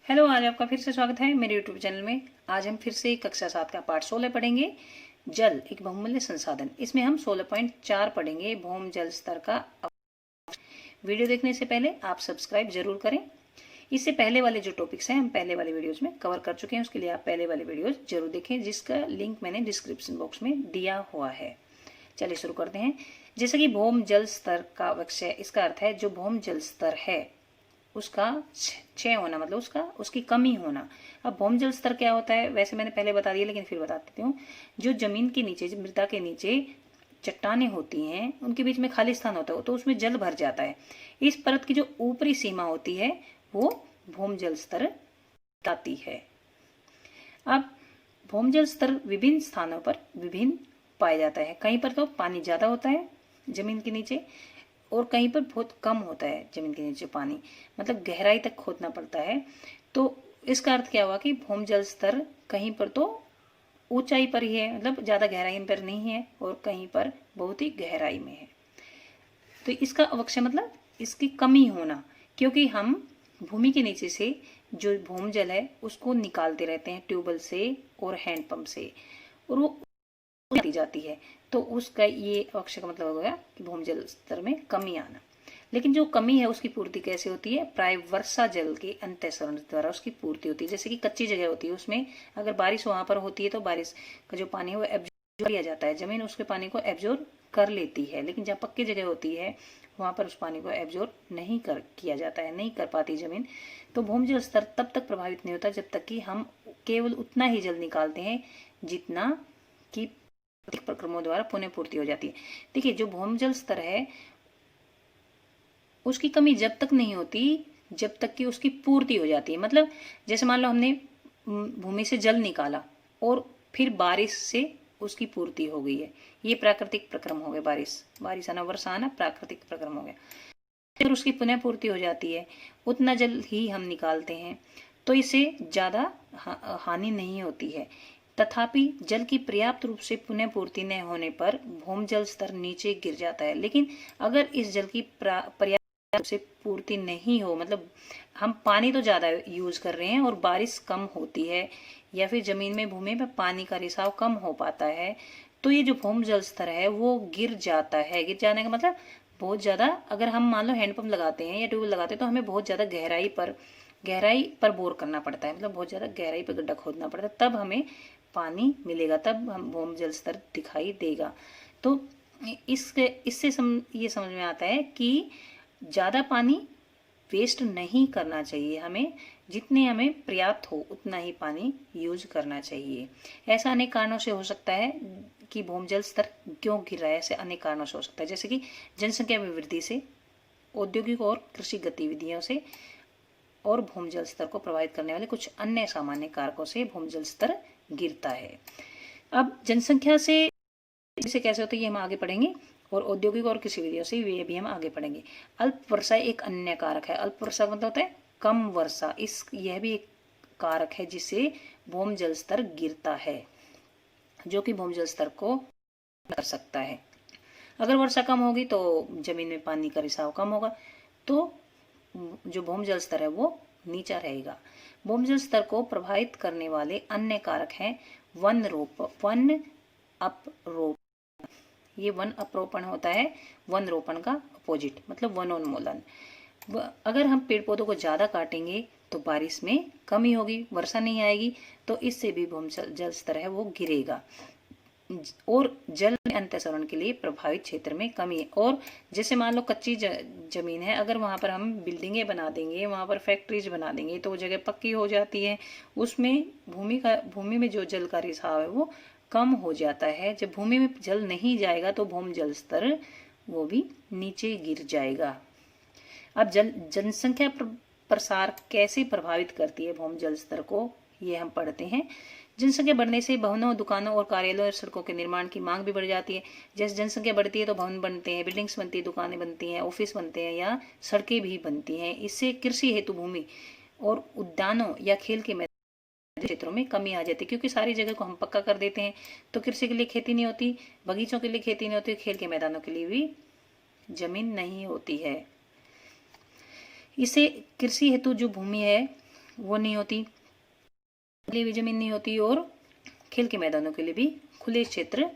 Hello, आज आपका फिर से स्वागत है मेरे यूट्यूब चैनल में। आज हम फिर से कक्षा 7 का पाठ 16 पढ़ेंगे। जल एक बहुमूल्य संसाधन। इसमें हम 16.4 पढ़ेंगे, भूम जल स्तर का। वीडियो देखने से पहले आप सब्सक्राइब जरूर करें। इससे पहले वाले जो टॉपिक्स हैं हम पहले वाले वीडियोज में कवर कर चुके हैं, उसके लिए आप पहले वाले वीडियोज जरूर देखें, जिसका लिंक मैंने डिस्क्रिप्शन बॉक्स में दिया हुआ है। चलिए शुरू करते हैं। जैसे कि भूम जल स्तर का अवक्षय, इसका अर्थ है जो भूम जल स्तर है उसका क्षय होना, मतलब उसकी कमी होना। अब भूम जल स्तर क्या होता है, वैसे मैंने पहले बता दिया लेकिन फिर बता देती हूँ। जो जमीन के नीचे, मृदा के नीचे चट्टानें होती हैं, उनके बीच में खाली स्थान होता है तो उसमें जल भर जाता है। इस परत की जो ऊपरी सीमा होती है वो भूम जल स्तर कहलाती है। अब भूम जल स्तर विभिन्न स्थानों पर विभिन्न पाया जाता है। कहीं पर तो पानी ज्यादा होता है जमीन के नीचे, और कहीं पर बहुत कम होता है जमीन के नीचे पानी, मतलब गहराई तक खोदना पड़ता है। तो इसका अर्थ क्या हुआ कि भूम जल स्तर कहीं पर तो ऊंचाई पर ही है, मतलब ज्यादा गहराई पर नहीं है, और कहीं पर बहुत ही गहराई में है। तो इसका अवक्षय मतलब इसकी कमी होना, क्योंकि हम भूमि के नीचे से जो भूम जल है उसको निकालते रहते हैं ट्यूबवेल से और हैंडपंप से, और वो दी जाती है। तो उसका ये अवक्षय का मतलब हो गया कि भूम जल स्तर में कमी आना। लेकिन जो कमी है उसकी पूर्ति कैसे होती है? प्राय वर्षा जल के अंतःसरण द्वारा उसकी पूर्ति होती है। जैसे कि कच्ची जगह होती है, उसमें अगर बारिश वहां पर होती है तो बारिश का जो पानी है वो एब्जॉर्ब किया जाता है, जमीन उसके पानी को एब्जॉर्ब कर लेती है। लेकिन जहाँ पक्की जगह होती है वहां पर उस पानी को एब्जॉर्ब नहीं किया जाता है, नहीं कर पाती जमीन। तो भूम जल स्तर तब तक प्रभावित नहीं होता जब तक कि हम केवल उतना ही जल निकालते हैं जितना कि प्रक्रमों द्वारा पुनः पूर्ति हो जाती है। देखिए, जो भूम जल स्तर है उसकी कमी जब तक नहीं होती जब तक कि उसकी पूर्ति हो जाती है। मतलब जैसे मान लो हमने भूमि से जल निकाला और फिर बारिश से उसकी पूर्ति हो गई है, ये प्राकृतिक प्रक्रम हो गए। बारिश आना, वर्षा आना प्राकृतिक प्रक्रम हो गया। फिर उसकी पुनः पूर्ति हो जाती है, उतना जल ही हम निकालते हैं, तो इसे ज्यादा हानि नहीं होती है। तथापि जल की पर्याप्त रूप से पुनः पूर्ति न होने पर भूम जल स्तर नीचे गिर जाता है। लेकिन अगर इस जल की पर्याप्त रूप से पूर्ति नहीं हो, मतलब हम पानी तो ज्यादा यूज कर रहे हैं और बारिश कम होती है, या फिर जमीन में, भूमि में पानी का रिसाव कम हो पाता है, तो ये जो भूम जल स्तर है वो गिर जाता है। गिर जाने का मतलब बहुत ज्यादा, अगर हम मान लो हैंडपंप लगाते हैं या ट्यूबवेल लगाते हैं तो हमें बहुत ज्यादा गहराई पर बोर करना पड़ता है, मतलब बहुत ज्यादा गहराई पर गड्ढा खोदना पड़ता है, तब हमें पानी मिलेगा, तब हम भूम जल स्तर दिखाई देगा। तो इससे ये समझ में आता है कि ज्यादा पानी वेस्ट नहीं करना चाहिए, हमें जितने हमें पर्याप्त हो उतना ही पानी यूज करना चाहिए। ऐसा अनेक कारणों से हो सकता है कि भूम जल स्तर क्यों गिर रहा है, ऐसे अनेक कारणों से हो सकता है, जैसे कि जनसंख्या में वृद्धि से, औद्योगिक और कृषि गतिविधियों से, और भूम जल स्तर को प्रभावित करने वाले कुछ अन्य सामान्य कारकों से भूम जल स्तर गिरता है। अब जनसंख्या से कैसे होता है ये हम आगे पढ़ेंगे, और औद्योगिक और कृषि विधियों से ये भी हम आगे पढ़ेंगे। अल्प वर्षा एक अन्य कारक है। अल्प वर्षा मतलब होता है कम वर्षा, यह भी एक कारक है जिससे भूम जल स्तर गिरता है, जो कि भूम जल स्तर को कर सकता है। अगर वर्षा कम होगी तो जमीन में पानी का रिसाव कम होगा, तो जो भूम जल स्तर है वो नीचा रहेगा। भूम जल स्तर को प्रभावित करने वाले अन्य कारक हैं वन अप, ये वन अप्रोपण होता है वन रोपण का अपोजिट, मतलब वनोन्मूलन। अगर हम पेड़ पौधों को ज्यादा काटेंगे तो बारिश में कमी होगी, वर्षा नहीं आएगी, तो इससे भी भूम जल स्तर है वो गिरेगा। और जल अंतःसरण के लिए प्रभावित क्षेत्र में कमी है। और जैसे मान लो कच्ची जमीन है, अगर वहां पर हम बिल्डिंगें बना देंगे, वहां पर फैक्ट्रीज बना देंगे, तो वो जगह पक्की हो जाती है, उसमें भूमि में जो जल का रिसाव है वो कम हो जाता है। जब भूमि में जल नहीं जाएगा तो भूम जल स्तर वो भी नीचे गिर जाएगा। अब जनसंख्या प्रसार कैसे प्रभावित करती है भूम जल स्तर को, ये हम पढ़ते हैं। जनसंख्या बढ़ने से भवनों, दुकानों और कार्यालयों और सड़कों के निर्माण की मांग भी बढ़ जाती है। जैसे जनसंख्या बढ़ती है तो भवन बनते हैं, बिल्डिंग्स बनती है, दुकानें बनती हैं, ऑफिस बनते हैं, या सड़कें भी बनती हैं। इससे कृषि हेतु भूमि और उद्यानों या खेल के क्षेत्रों में कमी आ जाती है, क्योंकि सारी जगह को हम पक्का कर देते हैं तो कृषि के लिए खेती नहीं होती, बगीचों के लिए खेती नहीं होती, खेल के मैदानों के लिए भी जमीन नहीं होती है। इसे कृषि हेतु जो भूमि है वो नहीं होती, के लिए भी जमीन नहीं होती, और खेल के मैदानों के लिए भी खुले क्षेत्र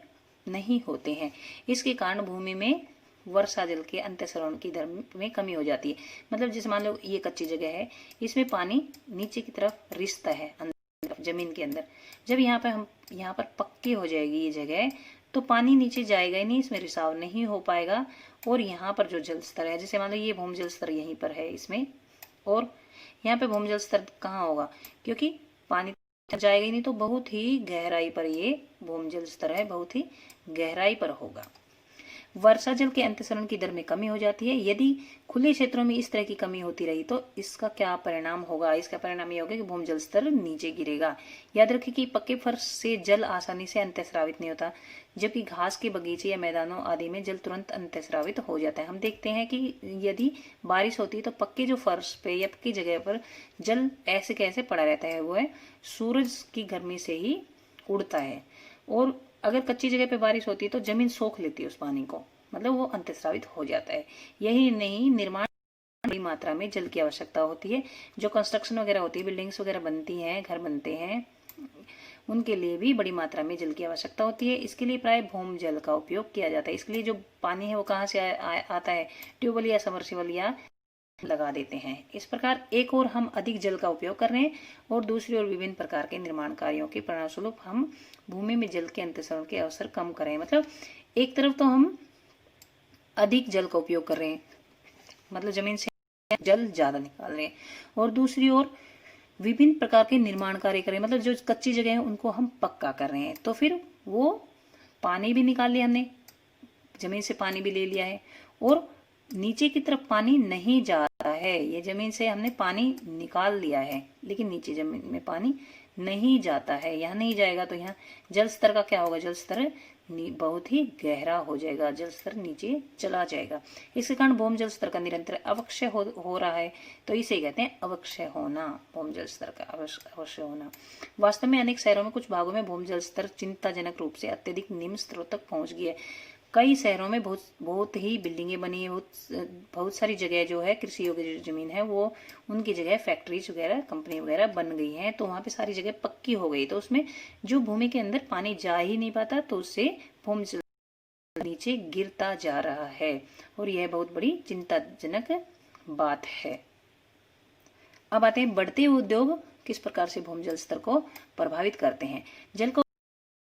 नहीं होते हैं। इसके कारण भूमि में वर्षा जल के अंतःसरण की दर में कमी हो जाती है। मतलब जैसे मान लो ये कच्ची जगह है, इसमें पानी नीचे की तरफ रिसता है जमीन के अंदर। जब यहाँ पर पक्की हो जाएगी ये जगह, तो पानी नीचे जाएगा ही नहीं, इसमें रिसाव नहीं हो पाएगा। और यहाँ पर जो जल स्तर है, जैसे मान लो ये भूमि जल स्तर यहीं पर है इसमें, और यहाँ पे भूमि जल स्तर कहाँ होगा, क्योंकि पानी जाएगा ही नहीं, तो बहुत ही गहराई पर ये भूमि जल स्तर है, बहुत ही गहराई पर होगा। वर्षा जल के अंतःसरण की दर में कमी हो जाती है। यदि खुले क्षेत्रों में इस तरह की कमी होती रही तो इसका क्या परिणाम होगा? इसका परिणाम ये होगा कि भूमि जल स्तर नीचे गिरेगा। याद रखें कि पक्के फर्श से जल आसानी से अंतःस्रावित नहीं होता, जबकि घास के बगीचे या मैदानों आदि में जल तुरंत अंतःस्रावित हो जाता है। हम देखते हैं कि यदि बारिश होती है तो पक्के जो फर्श पे या पक्की जगह पर जल ऐसे कैसे पड़ा रहता है, वो है सूरज की गर्मी से ही उड़ता है। और अगर कच्ची जगह पे बारिश होती है तो जमीन सोख लेती है उस पानी को, मतलब वो अंतःस्रावित हो जाता है। यही नहीं, निर्माण बड़ी मात्रा में जल की आवश्यकता होती है। जो कंस्ट्रक्शन वगैरह होती है, बिल्डिंग्स वगैरह बनती हैं, घर बनते हैं, उनके लिए भी बड़ी मात्रा में जल की आवश्यकता होती है। इसके लिए प्राय भूमि जल का उपयोग किया जाता है। इसके लिए जो पानी है वो कहाँ से आता है? ट्यूबवेल या सबमर्सिबल या लगा देते हैं। इस प्रकार एक और हम अधिक जल का उपयोग कर रहे हैं, और दूसरी ओर विभिन्न प्रकार के निर्माण कार्यों के परिणामस्वरूप हम भूमि में जल के अंतःसरण के अवसर कम कर रहे हैं। मतलब एक तरफ तो हम अधिक जल का उपयोग कर रहे हैं, मतलब जमीन से जल ज्यादा निकाल रहे हैं, और दूसरी ओर विभिन्न प्रकार के निर्माण कार्य कर रहे हैं, मतलब जो कच्ची जगह है उनको हम पक्का कर रहे हैं। तो फिर वो पानी भी निकाल लिया हमने, जमीन से पानी भी ले लिया है, और नीचे की तरफ पानी नहीं जाता है। ये जमीन से हमने पानी निकाल लिया है, लेकिन नीचे जमीन में पानी नहीं जाता है। यहाँ नहीं जाएगा तो यहाँ जल स्तर का क्या होगा? जल स्तर बहुत ही गहरा हो जाएगा, जल स्तर नीचे चला जाएगा। इसके कारण भूमि जल स्तर का निरंतर अवक्षय हो रहा है, तो इसे कहते हैं अवक्षय होना। भूमि जल स्तर का अवक्षय होना। वास्तव में अनेक शहरों में कुछ भागों में भूमि जल स्तर चिंताजनक रूप से अत्यधिक निम्न स्तर तक पहुंच गया है। कई शहरों में बहुत ही बिल्डिंगें बनी है, बहुत सारी जगह जो है कृषि योग्य जो जमीन है वो उनकी जगह फैक्ट्रीज वगैरह, कंपनी वगैरह बन गई हैं, तो वहां पे सारी जगह पक्की हो गई। तो उसमें जो भूमि के अंदर पानी जा ही नहीं पाता, तो उससे भूमि नीचे गिरता जा रहा है, और यह बहुत बड़ी चिंताजनक बात है। अब आते हैं बढ़ते हुए उद्योग किस प्रकार से भूमि जल स्तर को प्रभावित करते हैं। जल को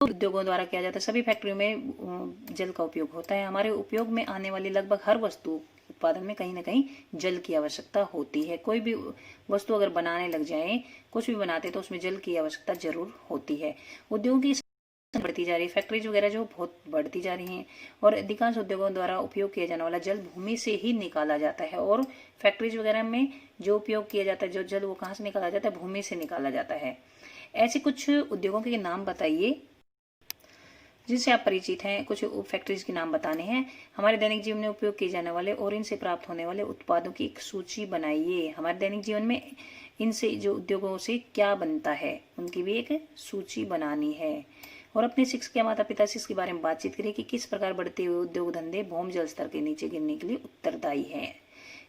उद्योगों द्वारा किया जाता है। सभी फैक्ट्रियों में जल का उपयोग होता है। हमारे उपयोग में आने वाली लगभग हर वस्तु उत्पादन में कहीं ना कहीं जल की आवश्यकता होती है। कोई भी वस्तु अगर बनाने लग जाए, कुछ भी बनाते तो उसमें जल की आवश्यकता जरूर होती है। उद्योगों की बढ़ती जा रही, फैक्ट्रीज वगैरह जो बहुत बढ़ती जा रही हैं, और अधिकांश उद्योगों द्वारा उपयोग किया जाने वाला जल भूमि से ही निकाला जाता है। और फैक्ट्रीज वगैरह में जो उपयोग किया जाता है, जो जल, वो कहाँ से निकाला जाता है? भूमि से निकाला जाता है। ऐसे कुछ उद्योगों के नाम बताइए जिनसे आप परिचित हैं। कुछ फैक्ट्रीज के नाम बताने हैं। हमारे दैनिक जीवन में उपयोग किए जाने वाले और इनसे प्राप्त होने वाले उत्पादों की एक सूची बनाइए। हमारे दैनिक जीवन में इनसे, जो उद्योगों से क्या बनता है, उनकी भी एक सूची बनानी है। और अपने शिक्षक या माता पिता से इसके बारे में बातचीत करिए कि किस प्रकार बढ़ते हुए उद्योग धंधे भूमि जल स्तर के नीचे गिरने के लिए उत्तरदायी हैं।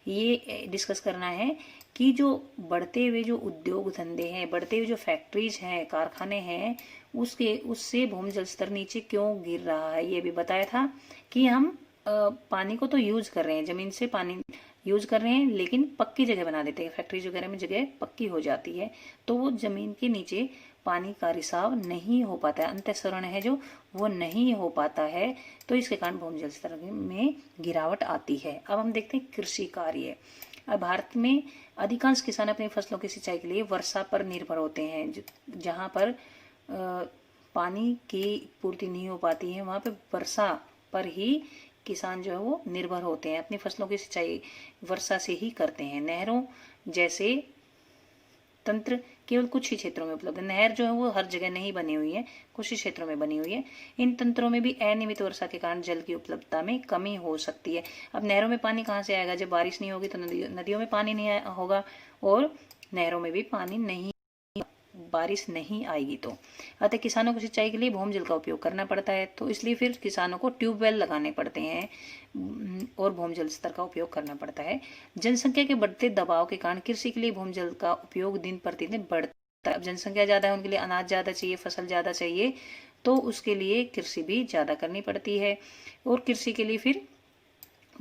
ये डिस्कस करना है कि जो बढ़ते हुए जो उद्योग धंधे हैं, बढ़ते हुए जो फैक्ट्रीज हैं, कारखाने हैं, उससे भूमि जल स्तर नीचे क्यों गिर रहा है। ये भी बताया था कि हम पानी को तो यूज कर रहे हैं, जमीन से पानी यूज कर रहे हैं, लेकिन पक्की जगह बना देते हैं। फैक्ट्रीज वगैरह में जगह पक्की हो जाती है, तो वो जमीन के नीचे पानी का रिसाव नहीं हो पाता है, अंतःसरण है जो वो नहीं हो पाता है, तो इसके कारण भूमि जल स्तर में गिरावट आती है। अब हम देखते हैं कृषि कार्य। अब भारत में अधिकांश किसान अपनी फसलों की सिंचाई के लिए वर्षा पर निर्भर होते हैं। जहाँ पर पानी की पूर्ति नहीं हो पाती है, वहाँ पे वर्षा पर ही किसान जो है वो निर्भर होते हैं। अपनी फसलों की सिंचाई वर्षा से ही करते हैं। नहरों जैसे तंत्र केवल कुछ ही क्षेत्रों में उपलब्ध है। नहर जो है वो हर जगह नहीं बनी हुई है, कुछ ही क्षेत्रों में बनी हुई है। इन तंत्रों में भी अनियमित वर्षा के कारण जल की उपलब्धता में कमी हो सकती है। अब नहरों में पानी कहाँ से आएगा? जब बारिश नहीं होगी तो नदियों में पानी नहीं होगा, और नहरों में भी पानी नहीं बारिश नहीं आएगी तो। अतः किसानों को सिंचाई के लिए भूम जल का उपयोग करना पड़ता है, तो इसलिए फिर किसानों को ट्यूबवेल लगाने पड़ते हैं और भूम जल स्तर का उपयोग करना पड़ता है। जनसंख्या के बढ़ते दबाव के कारण कृषि के लिए भूम जल का उपयोग दिन प्रतिदिन बढ़ता है। अब जनसंख्या ज़्यादा है, उनके लिए अनाज ज़्यादा चाहिए, फसल ज़्यादा चाहिए, तो उसके लिए कृषि भी ज़्यादा करनी पड़ती है और कृषि के लिए फिर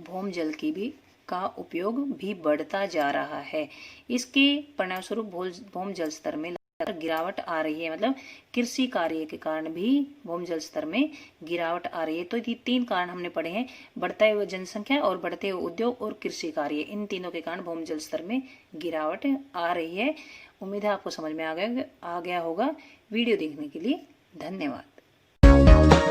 भूम जल की भी का उपयोग भी बढ़ता जा रहा है। इसके परिणामस्वरूप भूम जल स्तर में गिरावट आ रही है, मतलब कृषि कार्य के कारण भी भूम जल स्तर में गिरावट आ रही है। तो ये 3 कारण हमने पढ़े हैं, बढ़ता हुआ जनसंख्या और बढ़ते हुए उद्योग और कृषि कार्य, इन तीनों के कारण भूम जल स्तर में गिरावट आ रही है। उम्मीद है आपको समझ में आ गया होगा। वीडियो देखने के लिए धन्यवाद।